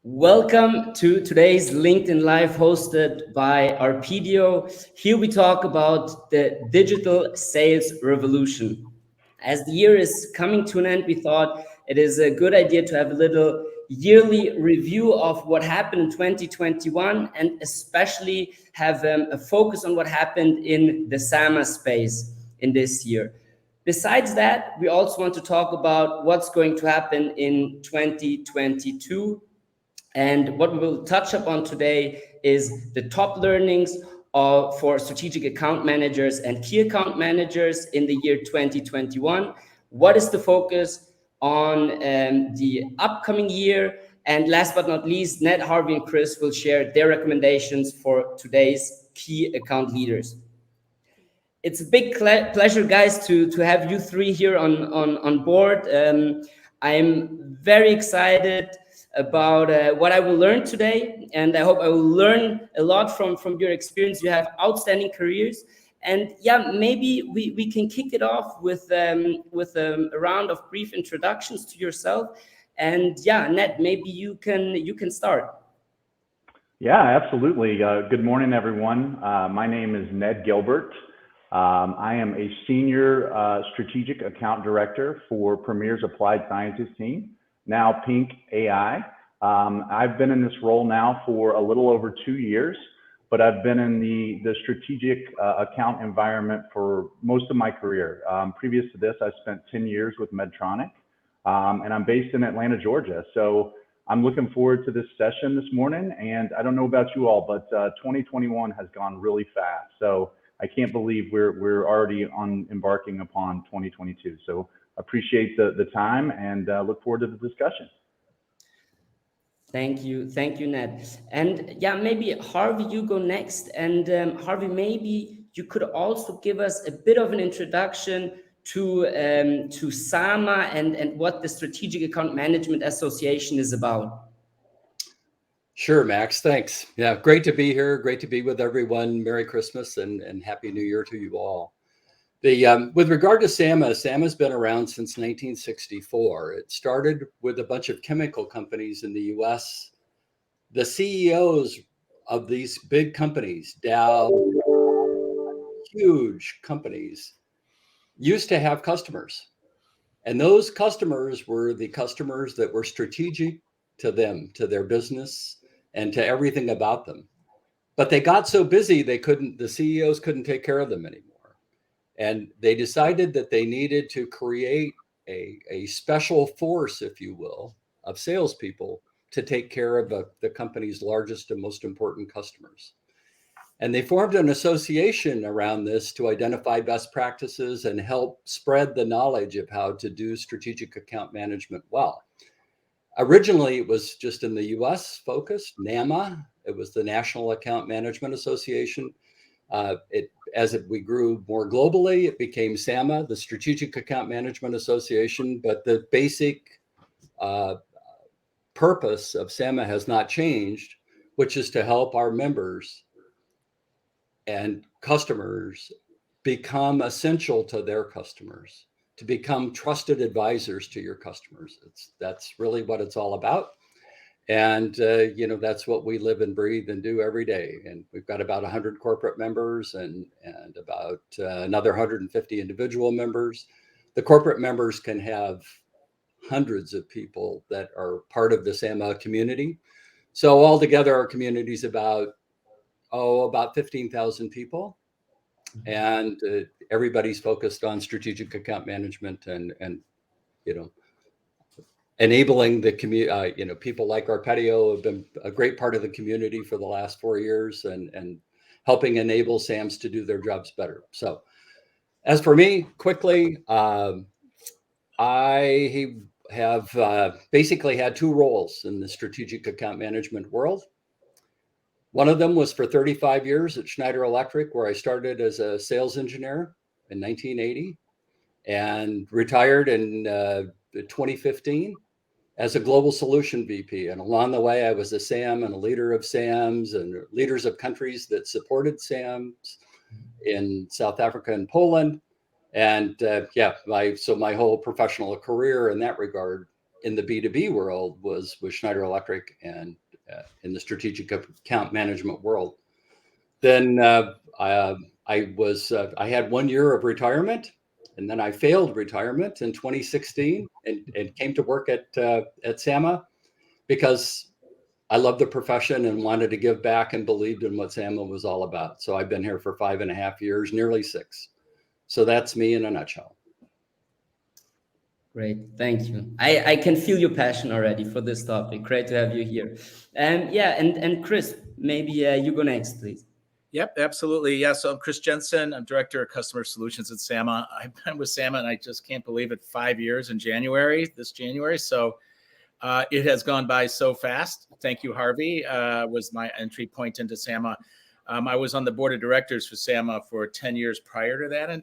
Welcome to today's LinkedIn Live hosted by Arpedio. Here we talk about the digital sales revolution. As the year is coming to an end, we thought it is a good idea to have a little yearly review of what happened in 2021 and especially have a focus on what happened in the SAMA space in this year. Besides that, we also want to talk about what's going to happen in 2022. And what we will touch upon today is the top learnings for strategic account managers and key account managers in the year 2021. What is the focus on the upcoming year? And last but not least, Ned, Harvey, and Chris will share their recommendations for today's key account leaders. It's a big pleasure, guys, to have you three here on board. I'm very excited about what I will learn today, and I hope I will learn a lot from your experience. You have outstanding careers, and yeah, maybe we can kick it off with a round of brief introductions to yourself. And yeah, Ned, maybe you can start. Yeah, absolutely. Good morning, everyone. My name is Ned Gilbert. I am a senior strategic account director for Premier's Applied Sciences team, now Pink AI. I've been in this role now for a little over 2 years, but I've been in the strategic account environment for most of my career. Previous to this, I spent 10 years with Medtronic, and I'm based in Atlanta, Georgia. So I'm looking forward to this session this morning. And I don't know about you all, but 2021 has gone really fast. So I can't believe we're already embarking upon 2022. So appreciate the time and look forward to the discussion. Thank you, Ned. And yeah, maybe Harvey, you go next. And Harvey, maybe you could also give us a bit of an introduction to SAMA and what the Strategic Account Management Association is about. Sure, Max. Thanks. Yeah, great to be here. Great to be with everyone. Merry Christmas and Happy New Year to you all. With regard to SAMA, SAMA's been around since 1964. It started with a bunch of chemical companies in the U.S. The CEOs of these big companies, Dow, huge companies, used to have customers. And those customers were the customers that were strategic to them, to their business, and to everything about them. But they got so busy, the CEOs couldn't take care of them anymore. And they decided that they needed to create a special force, if you will, of salespeople to take care of the company's largest and most important customers. And they formed an association around this to identify best practices and help spread the knowledge of how to do strategic account management well. Originally, it was just in the US focused, NAMA. It was the National Account Management Association. As we grew more globally, it became SAMA, the Strategic Account Management Association. But the basic purpose of SAMA has not changed, which is to help our members and customers become essential to their customers, to become trusted advisors to your customers. That's really what it's all about. And, that's what we live and breathe and do every day. And we've got about 100 corporate members and about another 150 individual members. The corporate members can have hundreds of people that are part of the SAMA community. So altogether, our community is about 15,000 people. And everybody's focused on strategic account management and enabling the community. People like Arpedio have been a great part of the community for the last 4 years and helping enable SAMs to do their jobs better. So as for me, quickly, I have basically had two roles in the strategic account management world. One of them was for 35 years at Schneider Electric, where I started as a sales engineer in 1980 and retired in 2015 as a global solution VP. And along the way, I was a SAM and a leader of SAMs and leaders of countries that supported SAMs in South Africa and Poland. And so my whole professional career in that regard in the B2B world was with Schneider Electric and in the strategic account management world. Then I had 1 year of retirement, and then I failed retirement in 2016 and came to work at SAMA because I loved the profession and wanted to give back and believed in what SAMA was all about. So I've been here for 5.5 years, nearly 6. So that's me in a nutshell. Great, thank you. I can feel your passion already for this topic. Great to have you here. Yeah, and Chris, maybe you go next, please. Yep, absolutely. Yeah, so I'm Chris Jensen. I'm Director of Customer Solutions at SAMA. I've been with SAMA, and I just can't believe it, 5 years in this January. So it has gone by so fast. Thank you, Harvey, was my entry point into SAMA. I was on the board of directors for SAMA for 10 years prior to that.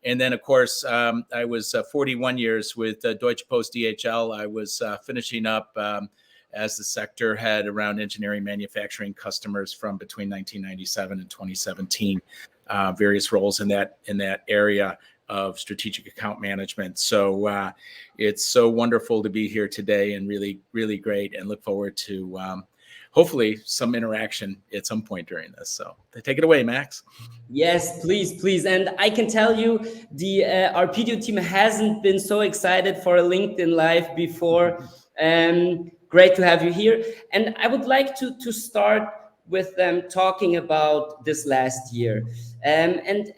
And then, of course, I was 41 years with Deutsche Post DHL. I was finishing up as the sector head around engineering manufacturing customers from between 1997 and 2017, various roles in that area of strategic account management. So it's so wonderful to be here today, and really, really great, and look forward to hopefully some interaction at some point during this. So take it away, Max. Yes, please. And I can tell you, the our PDO team hasn't been so excited for a LinkedIn Live before. Great to have you here. And I would like to start with talking about this last year. And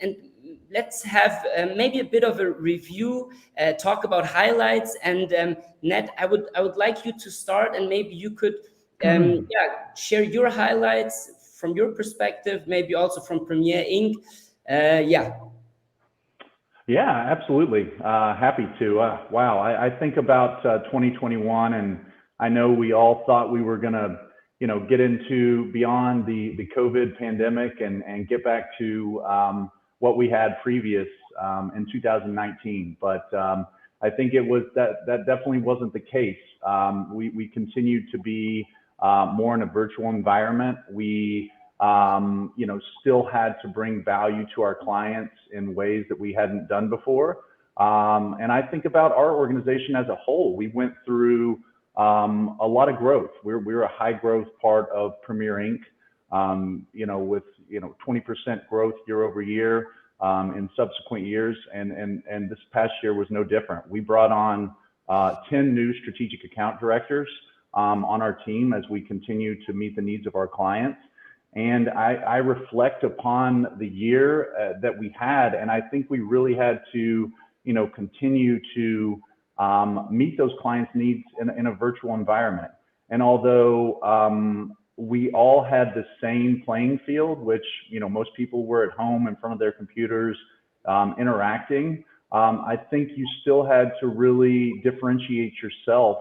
let's have maybe a bit of a review, talk about highlights. And Ned, I would like you to start, and maybe you could share your highlights from your perspective, maybe also from Premier Inc. Yeah, absolutely. Happy to. Wow, I think about 2021, and I know we all thought we were going to, get into beyond the COVID pandemic and get back to what we had previous in 2019. But I think it was that definitely wasn't the case. We continued to be more in a virtual environment. We still had to bring value to our clients in ways that we hadn't done before. And I think about our organization as a whole. We went through a lot of growth. We're a high growth part of Premier Inc. With 20% growth year over year in subsequent years, and this past year was no different. We brought on 10 new strategic account directors on our team as we continue to meet the needs of our clients. And I reflect upon the year that we had, and I think we really had to, continue to meet those clients' needs in a virtual environment. And although we all had the same playing field, which, most people were at home in front of their computers interacting, I think you still had to really differentiate yourself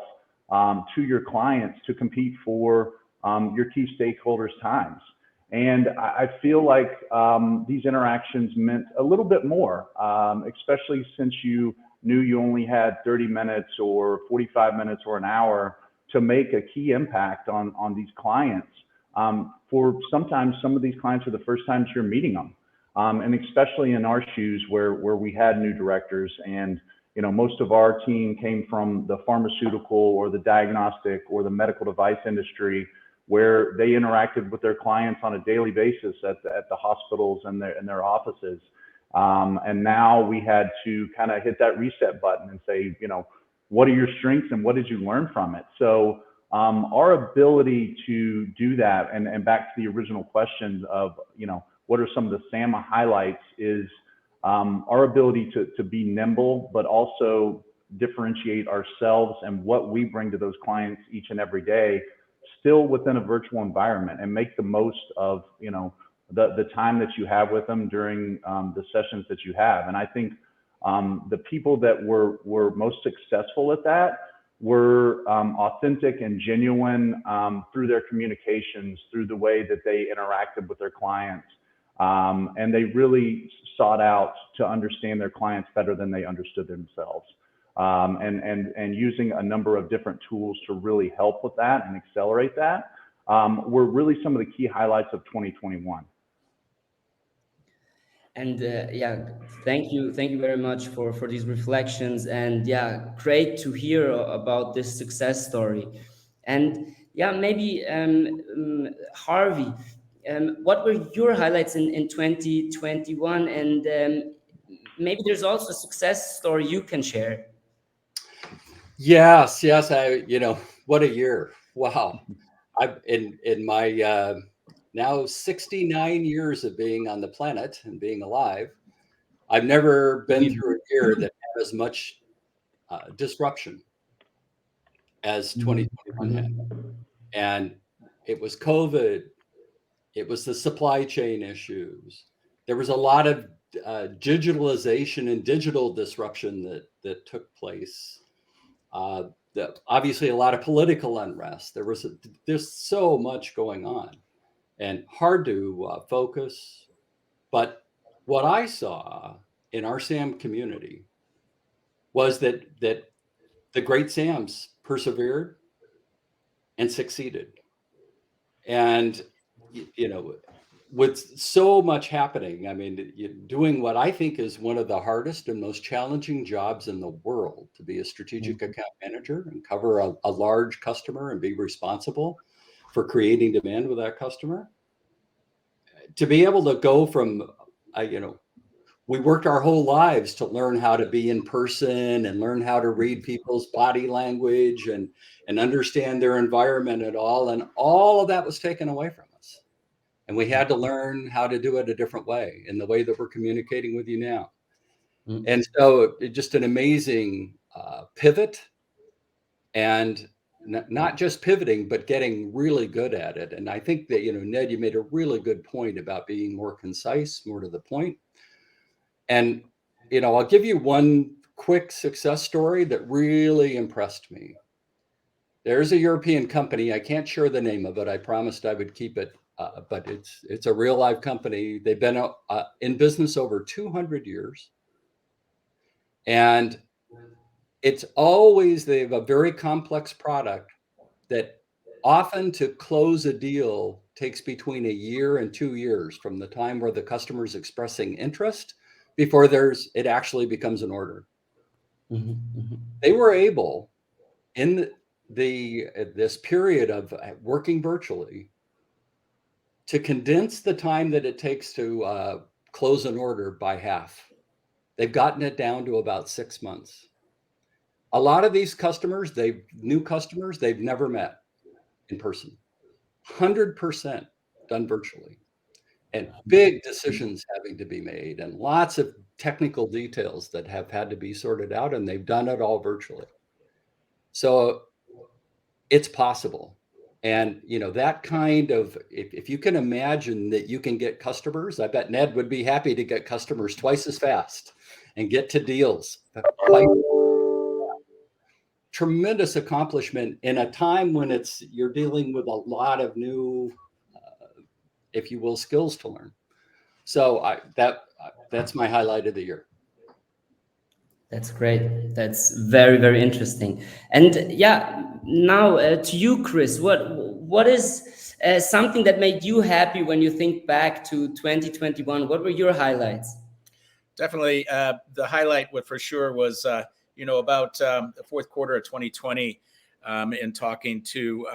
to your clients to compete for your key stakeholders' times. And I feel like these interactions meant a little bit more, especially since you knew you only had 30 minutes or 45 minutes or an hour to make a key impact on these clients. For sometimes some of these clients are the first times you're meeting them. And especially in our shoes where we had new directors, and most of our team came from the pharmaceutical or the diagnostic or the medical device industry, where they interacted with their clients on a daily basis at the hospitals and their offices. And now we had to kind of hit that reset button and say, what are your strengths and what did you learn from it? So our ability to do that, and back to the original question of, what are some of the SAMA highlights, is our ability to be nimble, but also differentiate ourselves and what we bring to those clients each and every day, still within a virtual environment, and make the most of, the time that you have with them during the sessions that you have. And I think the people that were most successful at that were authentic and genuine through their communications, through the way that they interacted with their clients. And they really sought out to understand their clients better than they understood themselves. And using a number of different tools to really help with that and accelerate that were really some of the key highlights of 2021. And yeah, thank you very much for these reflections. And yeah, great to hear about this success story. And yeah, maybe Harvey, what were your highlights in 2021? And maybe there's also a success story you can share. Yes, yes. What a year. Wow. I've in my now 69 years of being on the planet and being alive, I've never been through a year that had as much disruption as 2021 had. And it was COVID, it was the supply chain issues. There was a lot of digitalization and digital disruption that took place. Obviously, a lot of political unrest. There's so much going on, and hard to focus. But what I saw in our SAM community was that the great SAMs persevered and succeeded. And with so much happening, I mean, doing what I think is one of the hardest and most challenging jobs in the world, to be a strategic account manager and cover a large customer and be responsible for creating demand with that customer. To be able to go from, we worked our whole lives to learn how to be in person and learn how to read people's body language and understand their environment at all. And all of that was taken away from us. And we had to learn how to do it a different way, in the way that we're communicating with you now. And so just an amazing pivot, and not just pivoting, but getting really good at it. And I think that, Ned, you made a really good point about being more concise, more to the point. And, I'll give you one quick success story that really impressed me. There's a European company. I can't share the name of it. I promised I would keep it, but it's a real live company. They've been in business over 200 years. And they have a very complex product that often, to close a deal, takes between a year and 2 years from the time where the customer is expressing interest before it actually becomes an order. They were able, in this period of working virtually, to condense the time that it takes to close an order by half. They've gotten it down to about 6 months. A lot of these customers, new customers, they've never met in person. 100% done virtually. And big decisions having to be made, and lots of technical details that have had to be sorted out, and they've done it all virtually. So it's possible. And that kind of, if you can imagine that you can get customers, I bet Ned would be happy to get customers twice as fast and get to deals. Tremendous accomplishment in a time when you're dealing with a lot of new, if you will, skills to learn. So that's my highlight of the year. That's great. That's very, very interesting. And yeah, now to you, Chris, what is something that made you happy when you think back to 2021? What were your highlights? Definitely, the highlight for sure was about the fourth quarter of 2020, in talking to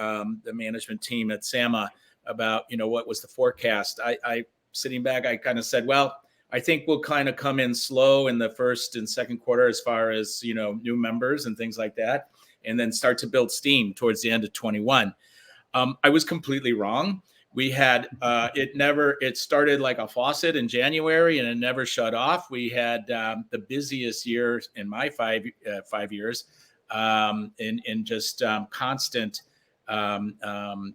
the management team at SAMA about what was the forecast. I sitting back, I kind of said, well, I think we'll kind of come in slow in the first and second quarter as far as new members and things like that, and then start to build steam towards the end of 21. I was completely wrong. We had it started like a faucet in January and it never shut off. We had the busiest year in my 5 years, in just constant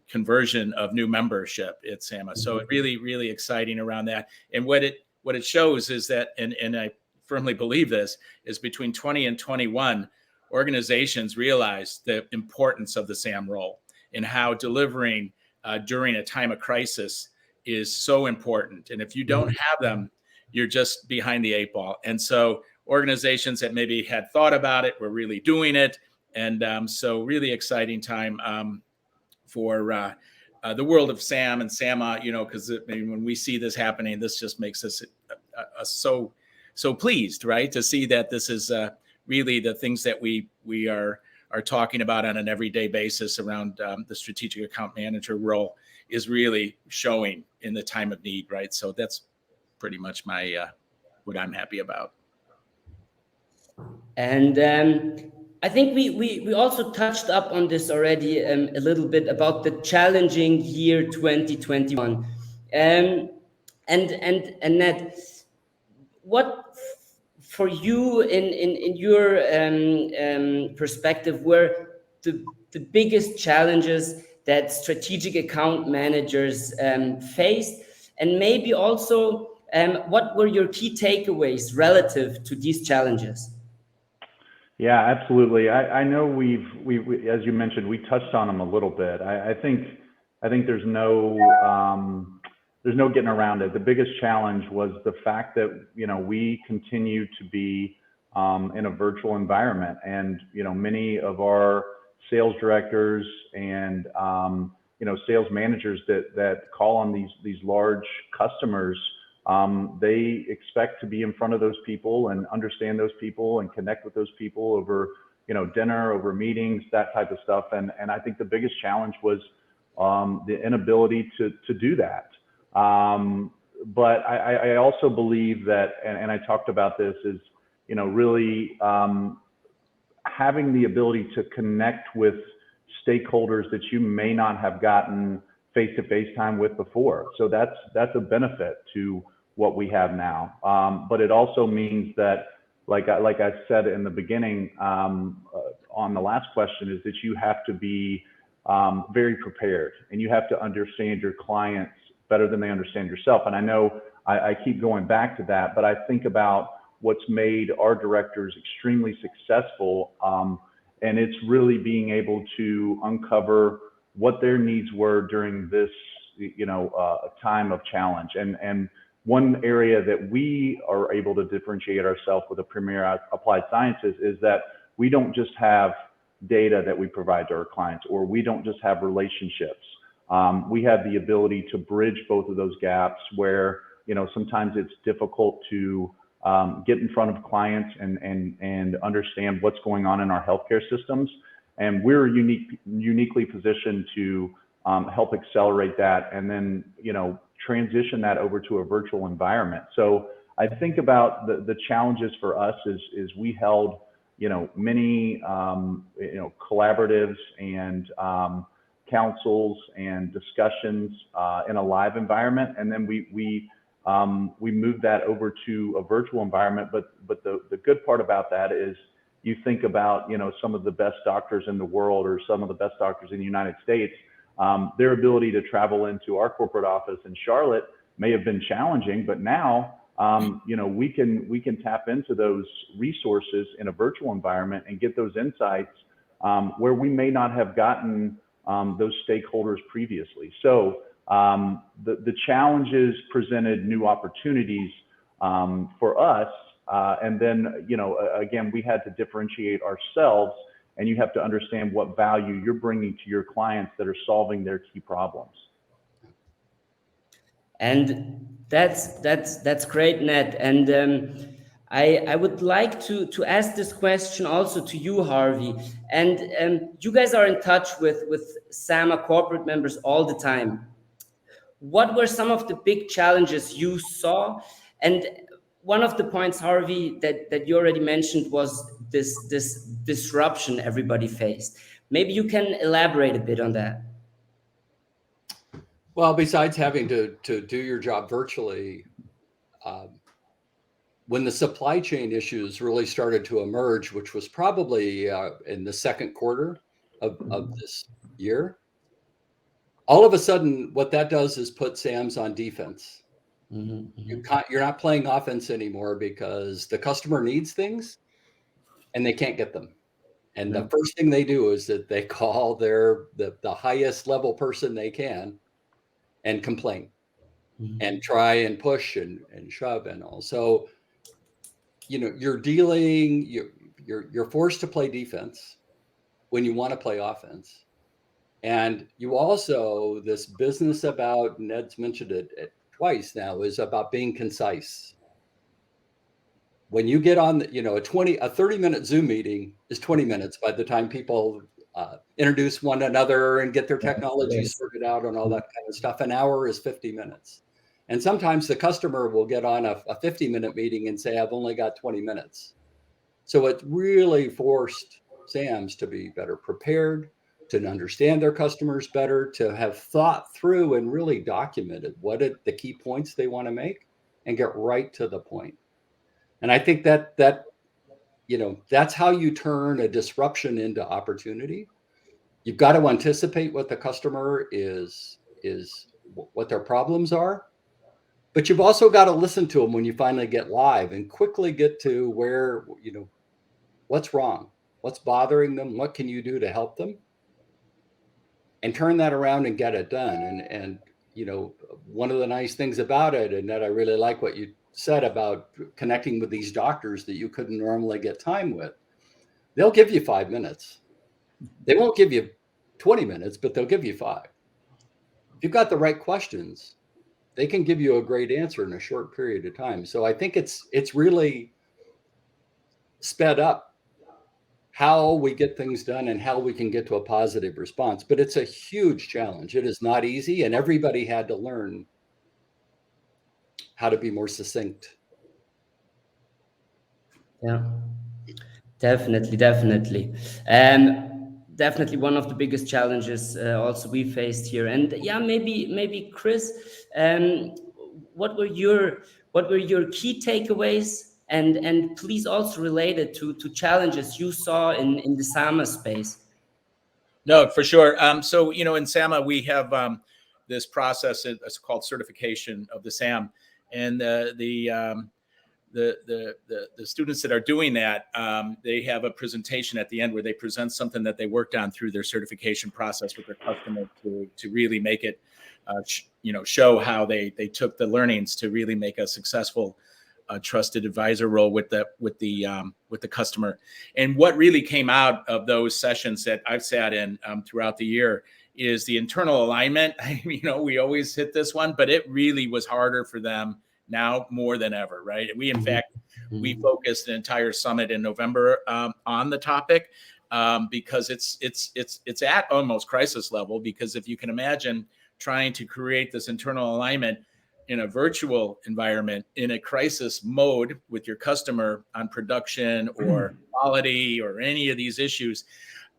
conversion of new membership at SAMA. So it really, really exciting around that. And what it shows is that, and I firmly believe this, is between 20 and 21, organizations realized the importance of the SAM role and how delivering during a time of crisis is so important. And if you don't have them, you're just behind the 8 ball. And so organizations that maybe had thought about it were really doing it. And so really exciting time for the world of Sam and Sama, because when we see this happening, this just makes us so pleased, right? To see that this is really the things that we are talking about on an everyday basis around the strategic account manager role is really showing in the time of need, right? So that's pretty much my what I'm happy about. And I think we also touched up on this already a little bit about the challenging year 2021. And Ned, what for you in your perspective were the biggest challenges that strategic account managers faced, and maybe also what were your key takeaways relative to these challenges? Yeah, absolutely. I know we as you mentioned, we touched on them a little bit. I think there's no getting around it. The biggest challenge was the fact that we continue to be in a virtual environment, and many of our sales directors and sales managers that call on these large customers. They expect to be in front of those people and understand those people and connect with those people over, dinner, over meetings, that type of stuff. And I think the biggest challenge was the inability to do that. But I also believe that, and I talked about this, is, really having the ability to connect with stakeholders that you may not have gotten face-to-face time with before. So that's a benefit to what we have now. But it also means that, like I said in the beginning, on the last question, is that you have to be very prepared, and you have to understand your clients better than they understand yourself. And I know I keep going back to that, but I think about what's made our directors extremely successful, and it's really being able to uncover what their needs were during this, time of challenge. And one area that we are able to differentiate ourselves with a Premier Applied Sciences is that we don't just have data that we provide to our clients, or we don't just have relationships. We have the ability to bridge both of those gaps where, sometimes it's difficult to get in front of clients and understand what's going on in our healthcare systems. And we're uniquely positioned to help accelerate that, and then, transition that over to a virtual environment. So I think about the challenges for us is we held, many, collaboratives and councils and discussions in a live environment, and then we moved that over to a virtual environment. But the good part about that is, you think about, some of the best doctors in the world, or some of the best doctors in the United States, their ability to travel into our corporate office in Charlotte may have been challenging, but now, we can tap into those resources in a virtual environment and get those insights where we may not have gotten those stakeholders previously. So the challenges presented new opportunities for us. And then, again, we had to differentiate ourselves, and you have to understand what value you're bringing to your clients that are solving their key problems. And that's great, Ned. And I would like to ask this question also to you, Harvey. And you guys are in touch with SAMA corporate members all the time. What were some of the big challenges you saw? And one of the points, Harvey, that you already mentioned was this disruption everybody faced. Maybe you can elaborate a bit on that. Well, besides having to do your job virtually, when the supply chain issues really started to emerge, which was probably in the second quarter of this year, all of a sudden, what that does is put Sam's on defense. You're not playing offense anymore, because the customer needs things and they can't get them. And the first thing they do is that they call the highest level person they can and complain and try and push and shove and all. So, you're forced to play defense when you want to play offense. And you also, this business about, Ned's mentioned it twice now, is about being concise. When you get on the, a 30-minute Zoom meeting is 20 minutes by the time people introduce one another and get their technology sorted out and all that kind of stuff. An hour is 50 minutes. And sometimes the customer will get on a 50-minute meeting and say, I've only got 20 minutes. So it really forced SAMs to be better prepared, to understand their customers better, to have thought through and really documented the key points they want to make and get right to the point. And I think that that's how you turn a disruption into opportunity. You've got to anticipate what the customer is what their problems are, but you've also got to listen to them when you finally get live and quickly get to where, what's wrong, what's bothering them, what can you do to help them, and turn that around and get it done. And one of the nice things about it, and that I really like what you said about connecting with these doctors that you couldn't normally get time with. They'll give you 5 minutes. They won't give you 20 minutes, but they'll give you 5. If you've got the right questions, they can give you a great answer in a short period of time. So I think it's really sped up how we get things done and how we can get to a positive response. But it's a huge challenge. It is not easy, and everybody had to learn how to be more succinct. Yeah, definitely. Definitely one of the biggest challenges also we faced here. And yeah, maybe Chris, what were your key takeaways, and please also related to challenges you saw in the SAMA space? No, for sure. So, in SAMA, we have this process. It's called certification of the SAM, and the students that are doing that, they have a presentation at the end where they present something that they worked on through their certification process with their customer to really make it, show how they took the learnings to really make a successful trusted advisor role with the customer. And what really came out of those sessions that I've sat in throughout the year is the internal alignment. We always hit this one, but it really was harder for them now more than ever, right? We, in fact, we focused an entire summit in November on the topic because it's at almost crisis level. Because if you can imagine trying to create this internal alignment in a virtual environment in a crisis mode with your customer on production or quality or any of these issues,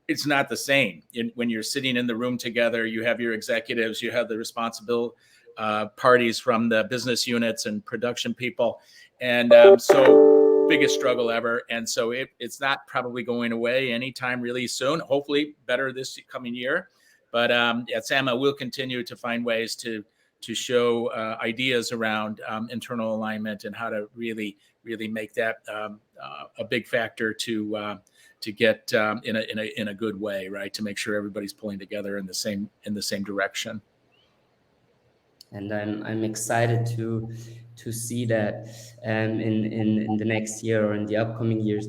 it's not the same. When you're sitting in the room together, you have your executives, you have the responsible parties from the business units and production people. And so biggest struggle ever. And so it's not probably going away anytime really soon, hopefully better this coming year. But at SAMA, we'll continue to find ways to show ideas around internal alignment and how to really make that a big factor to get in a good way, right? To make sure everybody's pulling together in the same direction. And I'm excited to see that in the next year or in the upcoming years.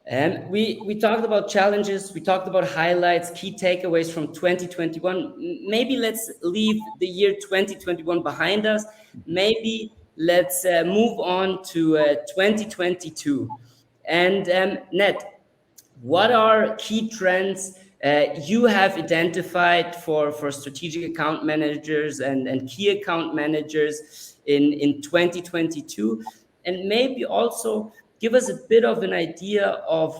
And we talked about challenges, we talked about highlights, key takeaways from 2021. Maybe let's leave the year 2021 behind us. Maybe let's move on to 2022. And Ned, what are key trends you have identified for strategic account managers and key account managers in 2022? And maybe also give us a bit of an idea of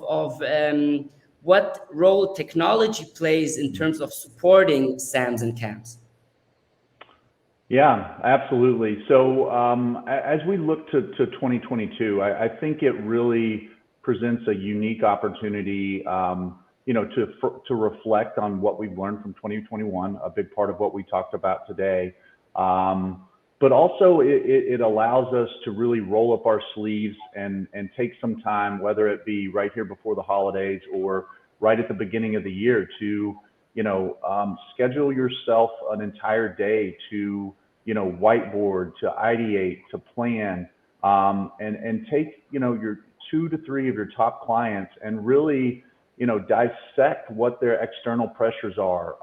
what role technology plays in terms of supporting SAMs and CAMs. Yeah, absolutely. So as we look to 2022, I think it really presents a unique opportunity, to reflect on what we've learned from 2021, a big part of what we talked about today. But also it allows us to really roll up our sleeves and take some time, whether it be right here before the holidays or right at the beginning of the year, to schedule yourself an entire day to whiteboard, to ideate, to plan, and take your 2 to 3 of your top clients and really dissect what their external pressures are,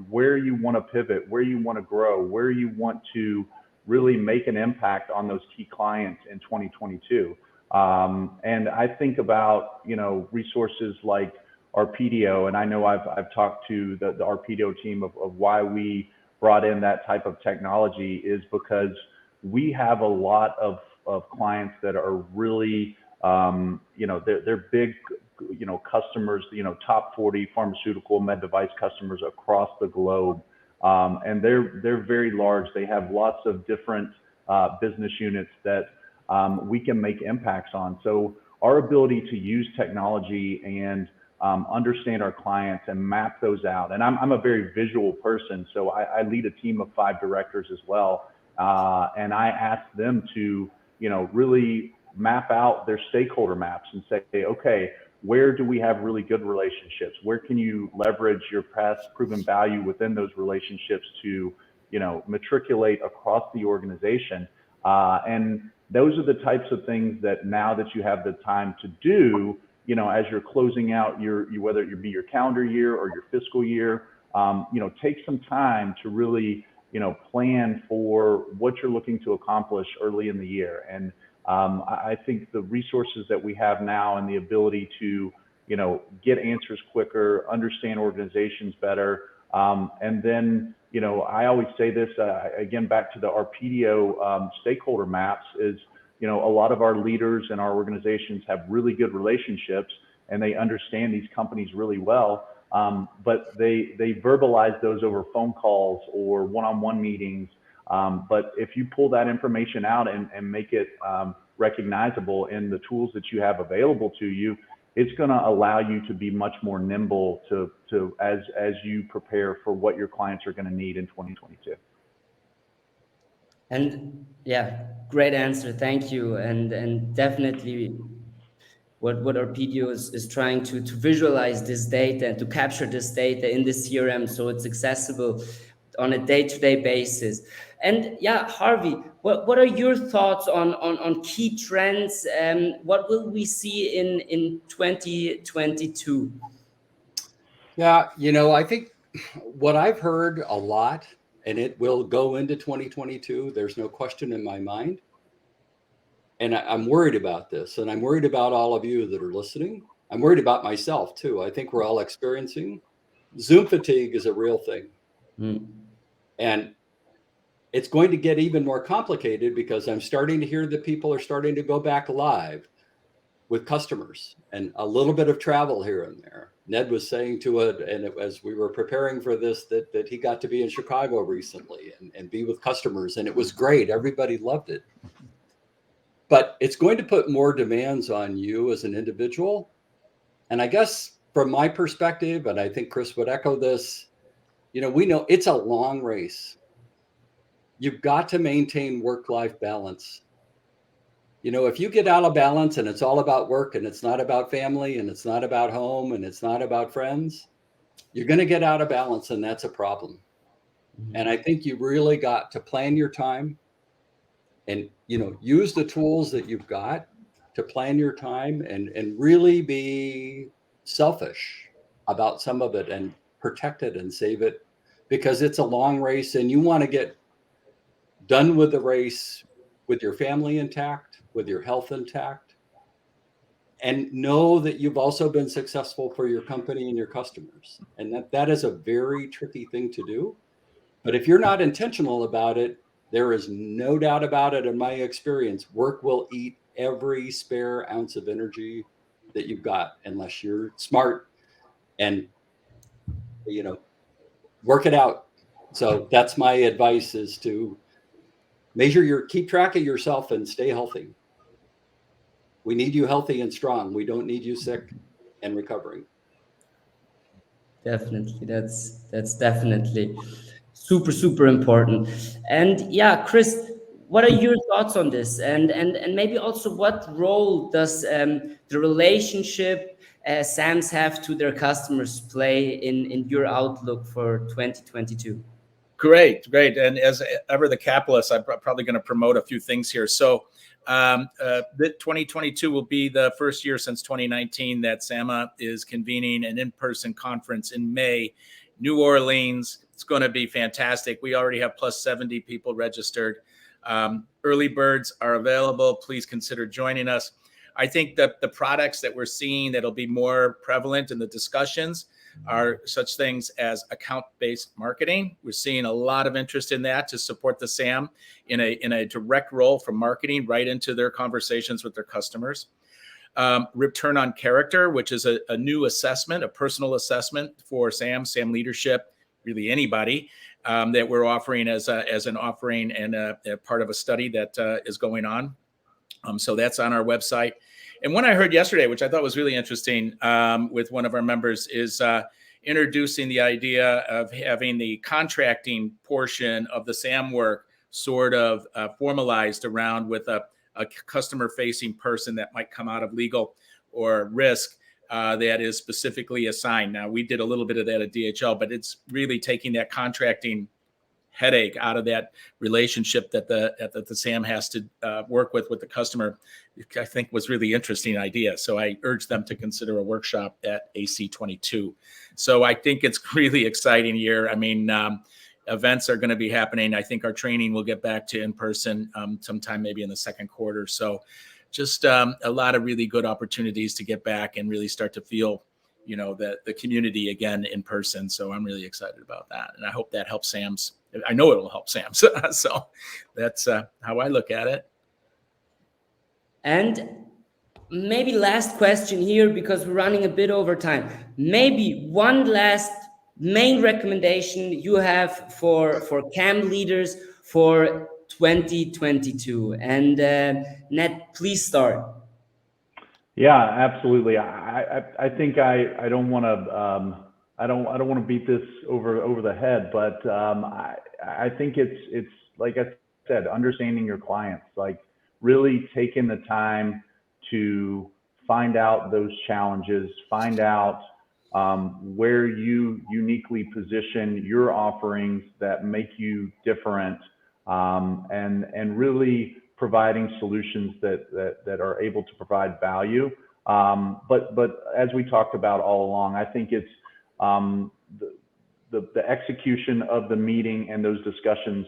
where you want to pivot, where you want to grow, where you want to really make an impact on those key clients in 2022. And I think about, resources like our PDO, and I know I've talked to our PDO team of why we brought in that type of technology is because we have a lot of clients that are really, they're big, customers, top 40 pharmaceutical med device customers across the globe. And they're very large. They have lots of different business units that we can make impacts on. So our ability to use technology and understand our clients and map those out. And I'm a very visual person, so I lead a team of 5 directors as well. And I ask them to, really map out their stakeholder maps and say, okay, where do we have really good relationships? Where can you leverage your past proven value within those relationships to, matriculate across the organization? And those are the types of things that now that you have the time to do, as you're closing out whether it be your calendar year or your fiscal year, take some time to really, plan for what you're looking to accomplish early in the year. And I think the resources that we have now and the ability to, get answers quicker, understand organizations better, and then, I always say this, again, back to our PDO stakeholder maps is, a lot of our leaders and our organizations have really good relationships and they understand these companies really well. But they verbalize those over phone calls or one-on-one meetings. But if you pull that information out and make it recognizable in the tools that you have available to you, it's going to allow you to be much more nimble as you prepare for what your clients are going to need in 2022. And yeah, great answer. Thank you. And definitely what our PDO is trying to visualize this data and to capture this data in the CRM so it's accessible on a day-to-day basis. And yeah, Harvey, what are your thoughts on key trends? What will we see in 2022? Yeah, I think what I've heard a lot, and it will go into 2022, there's no question in my mind. And I'm worried about this, and I'm worried about all of you that are listening. I'm worried about myself too. I think we're all experiencing Zoom fatigue is a real thing. And it's going to get even more complicated because I'm starting to hear that people are starting to go back live with customers and a little bit of travel here and there. Ned was saying to it, and as we were preparing for this, that he got to be in Chicago recently and be with customers, and it was great. Everybody loved it. But it's going to put more demands on you as an individual. And I guess from my perspective, and I think Chris would echo this, we know it's a long race. You've got to maintain work-life balance. If you get out of balance and it's all about work and it's not about family and it's not about home and it's not about friends, you're going to get out of balance, and that's a problem. And I think you really got to plan your time and, use the tools that you've got to plan your time and really be selfish about some of it and protect it and save it, because it's a long race and you want to get done with the race with your family intact, with your health intact, and know that you've also been successful for your company and your customers. And that is a very tricky thing to do. But if you're not intentional about it, there is no doubt about it. In my experience, work will eat every spare ounce of energy that you've got unless you're smart and, work it out. So that's my advice, is to keep track of yourself and stay healthy. We need you healthy and strong. We don't need you sick and recovering. Definitely. That's definitely super important. And yeah, Chris, what are your thoughts on this? And maybe also what role does the relationship SAMs have to their customers play in your outlook for 2022? Great. And as ever, the capitalist, I'm probably going to promote a few things here. So That 2022 will be the first year since 2019 that SAMA is convening an in-person conference in May, New Orleans. It's going to be fantastic. We already have plus 70 people registered. Early birds are available. Please consider joining us. I think that the products that we're seeing that'll be more prevalent in the discussions are such things as account-based marketing. We're seeing a lot of interest in that to support the SAM in a direct role from marketing right into their conversations with their customers. Return on character, which is a new assessment, a personal assessment for SAM leadership, really anybody, that we're offering as an offering and a part of a study that is going on. So that's on our website. And one I heard yesterday, which I thought was really interesting with one of our members, is introducing the idea of having the contracting portion of the SAM work sort of formalized around with a customer-facing person that might come out of legal or risk that is specifically assigned. Now, we did a little bit of that at DHL, but it's really taking that contracting headache out of that relationship that the SAM has to work with the customer. I think was really interesting idea. So I urge them to consider a workshop at AC22. So I think it's really exciting year. I mean, events are going to be happening. I think our training will get back to in person sometime maybe in the second quarter. So just a lot of really good opportunities to get back and really start to feel, the community again in person. So I'm really excited about that. And I hope that helps SAM's. I know it will help SAM's. So that's how I look at it. And maybe last question here, because we're running a bit over time. Maybe one last main recommendation you have for CAM leaders for 2022. And Ned, please start. Yeah, absolutely. I think I don't want to I don't want to beat this over the head, but I think it's like I said, understanding your clients, like really taking the time to find out those challenges, find out where you uniquely position your offerings that make you different, and really providing solutions that are able to provide value. But as we talked about all along, I think it's the execution of the meeting and those discussions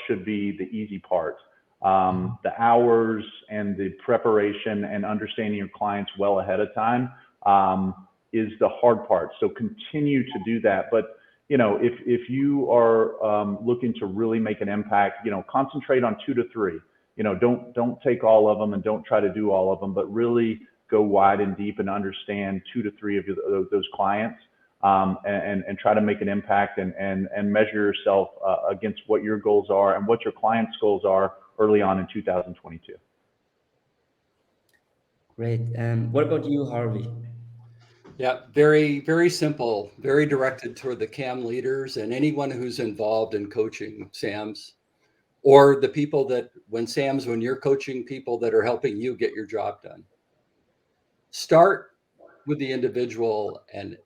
should be the easy part. The hours and the preparation and understanding your clients well ahead of time is the hard part. So continue to do that. But if you are looking to really make an impact, concentrate on 2 to 3. Don't take all of them and don't try to do all of them, but really go wide and deep and understand 2 to 3 of those clients, and try to make an impact and measure yourself against what your goals are and what your clients' goals are early on in 2022. Great. What about you, Harvey? Yeah, very, very simple, very directed toward the CAM leaders and anyone who's involved in coaching SAMs, or the people that when you're coaching people that are helping you get your job done. Start with the individual and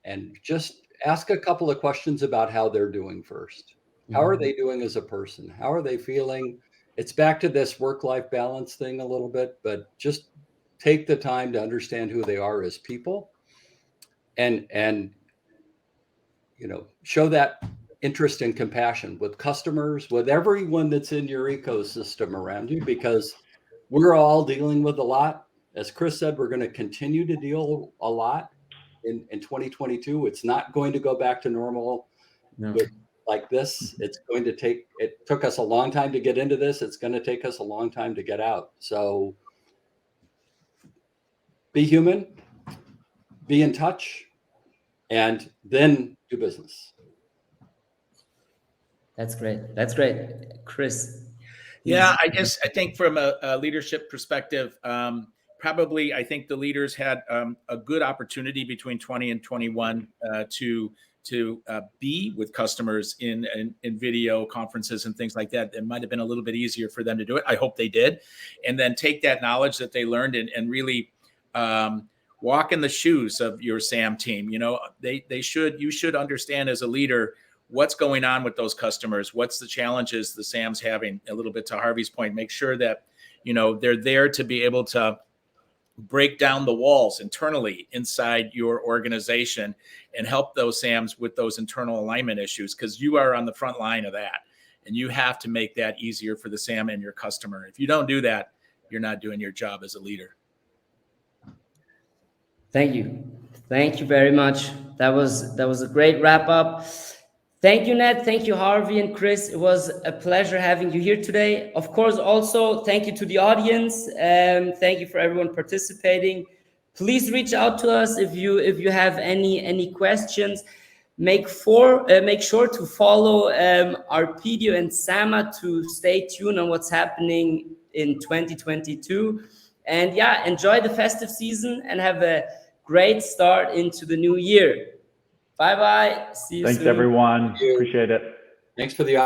just ask a couple of questions about how they're doing first. How are they doing as a person? How are they feeling? It's back to this work-life balance thing a little bit, but just take the time to understand who they are as people and show that interest and compassion with customers, with everyone that's in your ecosystem around you, because we're all dealing with a lot. As Chris said, we're going to continue to deal a lot in 2022. It's not going to go back to normal like this. It took us a long time to get into this. It's going to take us a long time to get out. So be human, be in touch, and then do business. That's great. That's great. Chris. Yeah, I think from a leadership perspective, probably I think the leaders had a good opportunity between 20 and 21 to be with customers in video conferences and things like that. It might have been a little bit easier for them to do it. I hope they did. And then take that knowledge that they learned and really walk in the shoes of your SAM team. You should understand as a leader what's going on with those customers, what's the challenges the SAM's having. A little bit to Harvey's point, make sure that They're there to be able to break down the walls internally inside your organization and help those SAMs with those internal alignment issues, because you are on the front line of that. And you have to make that easier for the SAM and your customer. If you don't do that, you're not doing your job as a leader. Thank you. Thank you very much. That was a great wrap up. Thank you, Ned. Thank you, Harvey and Chris. It was a pleasure having you here today. Of course, also thank you to the audience. Thank you for everyone participating. Please reach out to us if you have any questions. Make sure to follow Arpedio and Sama to stay tuned on what's happening in 2022. And yeah, enjoy the festive season and have a great start into the new year. Bye-bye. See you soon. Thanks, everyone. Appreciate it. Thanks for the